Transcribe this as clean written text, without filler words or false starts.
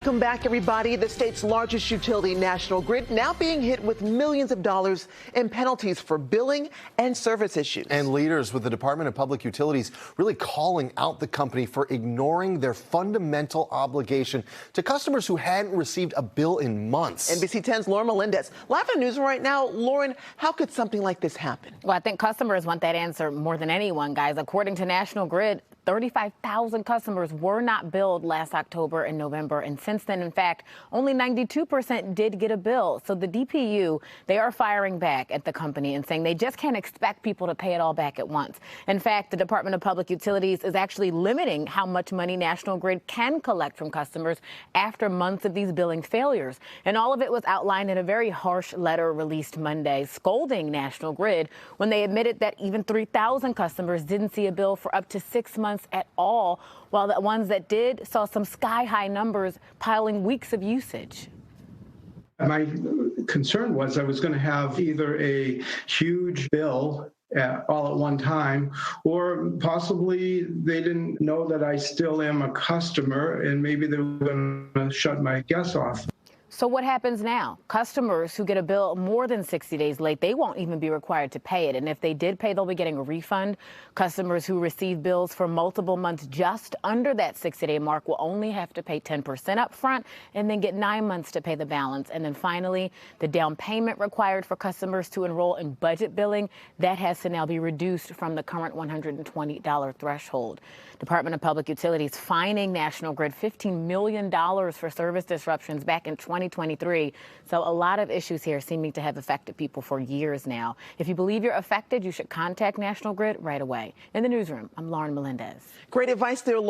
Welcome back, everybody. The state's largest utility, National Grid, now being hit with millions of dollars in penalties for billing and service issues. And leaders with the Department of Public Utilities really calling out the company for ignoring their fundamental obligation to customers who hadn't received a bill in months. NBC 10's Lauren Melendez. Live on the newsroom right now. Lauren, how could something like this happen? Well, I think customers want that answer more than anyone, guys. According to National Grid, 35,000 customers were not billed last October and November. And since then, in fact, only 92% did get a bill. So the DPU, they are firing back at the company and saying they just can't expect people to pay it all back at once. In fact, the Department of Public Utilities is actually limiting how much money National Grid can collect from customers after months of these billing failures. And all of it was outlined in a very harsh letter released Monday, scolding National Grid when they admitted that even 3,000 customers didn't see a bill for up to 6 months at all, while the ones that did saw some sky-high numbers piling weeks of usage. My concern was I was going to have either a huge bill all at one time, or possibly they didn't know that I still am a customer and maybe they were going to shut my gas off. So what happens now? Customers who get a bill more than 60 days late, they won't even be required to pay it. And if they did pay, they'll be getting a refund. Customers who receive bills for multiple months just under that 60-day mark will only have to pay 10% up front and then get 9 months to pay the balance. And then finally, the down payment required for customers to enroll in budget billing, that has to now be reduced from the current $120 threshold. Department of Public Utilities fining National Grid $15 million for service disruptions back in 2023. So a lot of issues here seeming to have affected people for years now. If you believe you're affected, you should contact National Grid right away. In the newsroom, I'm Lauren Melendez. Great advice there, Lauren.